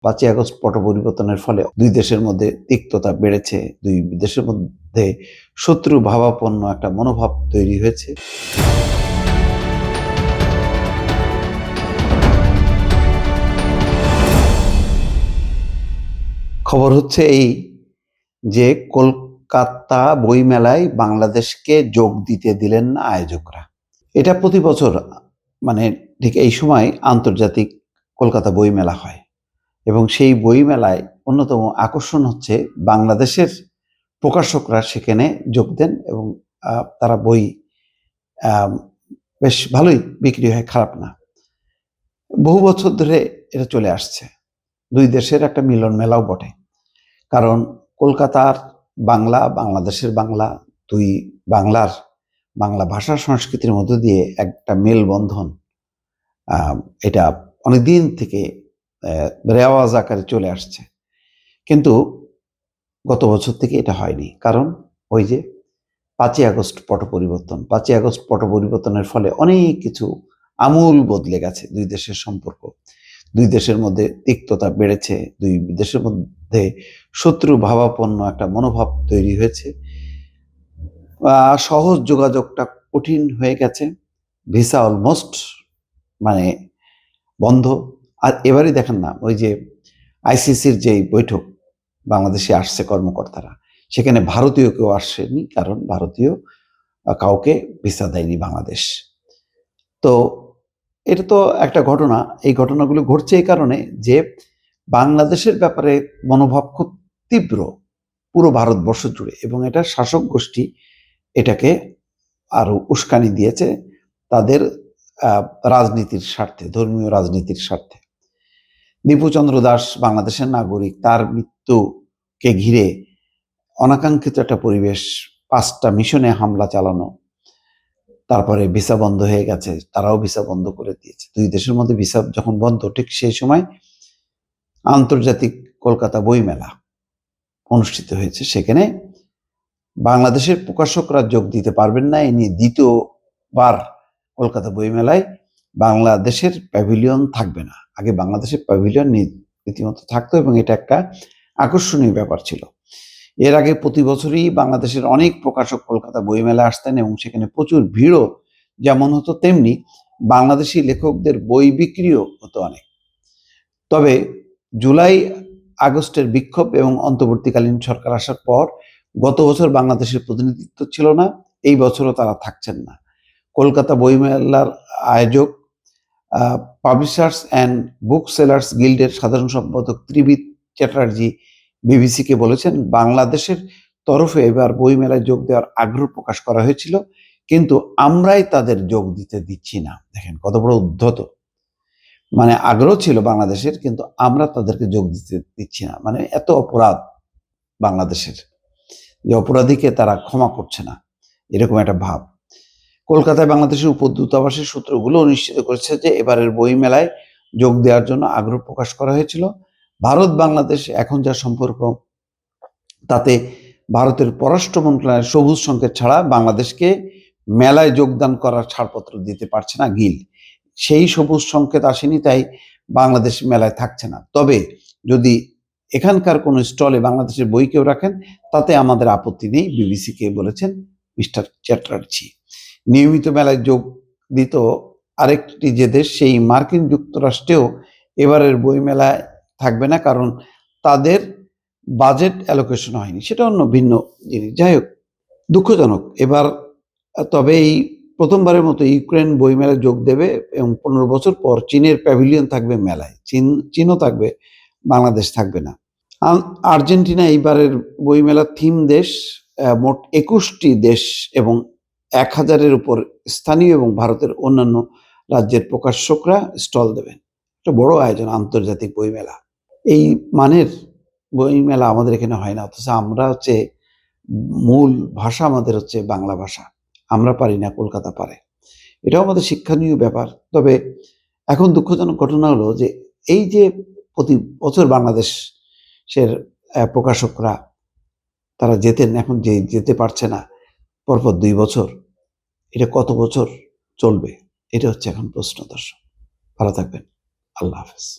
5ই August পট পরিবর্তনের ফলে দুই দেশের মধ্যে তিক্ততা বেড়েছে, দুই দেশের মধ্যে শত্রু ভাবাপন্ন একটা মনোভাব তৈরি হয়েছে। খবর হচ্ছে এই যে কলকাতা বইমেলায় বাংলাদেশকে যোগ দিতে দিলেন না আয়োজকরা। এটা প্রতি বছর মানে ঠিক এই সময় আন্তর্জাতিক কলকাতা বইমেলা হয় এবং সেই বইমেলায় অন্যতম আকর্ষণ হচ্ছে বাংলাদেশের প্রকাশকরা সেখানে যোগ দেন এবং তারা বই বেশ ভালোই বিক্রি হয়, খারাপ না। বহু বছর ধরে এটা চলে আসছে, দুই দেশের একটা মিলন মেলাও বটে। কারণ কলকাতার বাংলা, বাংলাদেশের বাংলা, দুই বাংলার বাংলা ভাষা সংস্কৃতির মধ্য দিয়ে একটা মেলবন্ধন, এটা অনেকদিন থেকে রেওয়াজ আকারে চলে আসছে। কিন্তু গত বছর থেকে এটা হয়নি, কারণ ওই যে 5ই আগস্ট পট পরিবর্তন। 5ই আগস্ট পট পরিবর্তনের ফলে অনেক কিছু আমূল বদলে গেছে দুই দেশের সম্পর্ক। দুই দেশের মধ্যে তিক্ততা বেড়েছে, দুই দেশের মধ্যে শত্রু ভাবাপন্ন একটা মনোভাব তৈরি হয়েছে। সহজ যোগাযোগটা কঠিন হয়ে গেছে, ভিসা অলমোস্ট মানে বন্ধ। আর এবারই দেখেন না, ওই যে আইসিসির যে বৈঠক, বাংলাদেশে আসছে কর্মকর্তারা, সেখানে ভারতীয় কেউ আসেনি, কারণ ভারতীয় কাউকে ভিসা দেয়নি বাংলাদেশ। তো এটা তো একটা ঘটনা। এই ঘটনাগুলো ঘটছে এই কারণে যে বাংলাদেশের ব্যাপারে মনোভাব খুব তীব্র পুরো ভারতবর্ষ জুড়ে, এবং এটা শাসক গোষ্ঠী এটাকে আরো উস্কানি দিয়েছে তাদের রাজনীতির স্বার্থে, ধর্মীয় রাজনীতির স্বার্থে। দীপুচন্দ্র দাস বাংলাদেশের নাগরিক, তার মৃত্যুকে ঘিরে অনাকাঙ্ক্ষিত একটা পরিবেশ, 5টা মিশনে হামলা চালানো, তারপরে ভিসা বন্ধ হয়ে গেছে, তারাও ভিসা বন্ধ করে দিয়েছে। দুই দেশের মধ্যে ভিসা যখন বন্ধ, ঠিক সেই সময় আন্তর্জাতিক কলকাতা বইমেলা অনুষ্ঠিত হয়েছে। সেখানে বাংলাদেশের প্রকাশকরা যোগ দিতে পারবেন না, এ নিয়ে দ্বিতীয়বার কলকাতা বইমেলায় বাংলাদেশের প্যাভিলিয়ন থাকবে না। আগে বাংলাদেশের প্যাভিলিয়ন রীতিমতো থাকতো এবং এটা একটা আকর্ষণীয় ব্যাপার ছিল। এর আগে প্রতি বছরই বাংলাদেশের অনেক প্রকাশক কলকাতা বইমেলা আসতেন এবং সেখানে প্রচুর ভিড়ও যেমন হতো, তেমনি বাংলাদেশি লেখকদের বই বিক্রিও হতো অনেক। তবে জুলাই আগস্টের বিক্ষোভ এবং অন্তর্বর্তীকালীন সরকার আসার পর গত বছর বাংলাদেশের প্রতিনিধিত্ব ছিল না, এই বছরও তারা থাকছেন না। কলকাতা বইমেলার আয়োজক পাবলিশার্স অ্যান্ড বুক সেলার্স গিল্ডের সাধারণ সম্পাদক ত্রিবিদ চ্যাটার্জি বিবিসিকে বলেছেন, বাংলাদেশের তরফে এবার বইমেলায় যোগ দেওয়ার আগ্রহ প্রকাশ করা হয়েছিল, কিন্তু আমরাই তাদের যোগ দিতে দিচ্ছি না। দেখেন কত বড় উদ্ধত, মানে আগ্রহ ছিল বাংলাদেশের, কিন্তু আমরা তাদেরকে যোগ দিতে দিচ্ছি না। মানে এত অপরাধ বাংলাদেশের, যে অপরাধীকে তারা ক্ষমা করছে না, এরকম একটা ভাব। কলকাতায় বাংলাদেশের উপদূতাবাসের সূত্রগুলো নিশ্চিত করেছে যে এবারের বই মেলায় যোগ দেওয়ার জন্য আগ্রহ প্রকাশ করা হয়েছিল। ভারত বাংলাদেশ এখন যা সম্পর্ক, তাতে ভারতের পররাষ্ট্র মন্ত্রণালয়ের সবুজ সংকেত ছাড়া বাংলাদেশকে মেলায় যোগদান করার ছাড়পত্র দিতে পারছে না গিল। সেই সবুজ সংকেত আসেনি, তাই বাংলাদেশ মেলায় থাকছে না। তবে যদি এখানকার কোনো স্টলে বাংলাদেশের বই কেউ রাখেন, তাতে আমাদের আপত্তি নেই, বিবিসিকে বলেছেন মিস্টার চ্যাটার্জি। নিয়মিত মেলায় যোগ দিত আরেকটি যে দেশ, সেই মার্কিন যুক্তরাষ্ট্রেও এবারের বই মেলায় থাকবে না, কারণ তাদের বাজেট অ্যালোকেশন হয়নি, সেটা অন্য ভিন্ন জিনিস। যাই হোক, দুঃখজনক এবার। তবে এই প্রথমবারের মতো ইউক্রেন বইমেলায় যোগ দেবে এবং 15 বছর পর চীনের প্যাভিলিয়ন থাকবে মেলায়। চীনও থাকবে, বাংলাদেশ থাকবে না। আর্জেন্টিনা এইবারের বইমেলার থিম দেশ। মোট 21টি দেশ এবং 1000-এর উপর স্থানীয় এবং ভারতের অন্যান্য রাজ্যের প্রকাশকরা স্টল দেবেন। একটা বড় আয়োজন, আন্তর্জাতিক বইমেলা। এই মানের বইমেলা আমাদের এখানে হয় না, অথচ আমরা হচ্ছে মূল ভাষা আমাদের হচ্ছে বাংলা ভাষা, আমরা পারি না, কলকাতা পারে। এটাও আমাদের শিক্ষণীয় ব্যাপার। তবে এখন দুঃখজনক ঘটনা হলো যে এই যে প্রতি বছর বাংলাদেশের প্রকাশকরা তারা যেতেন, এখন যে যেতে পারছে না পরপর 2 বছর, এটা কত বছর চলবে? এটা হচ্ছে এখন প্রশ্ন। দর্শক ভালো থাকবেন, আল্লাহ হাফেজ।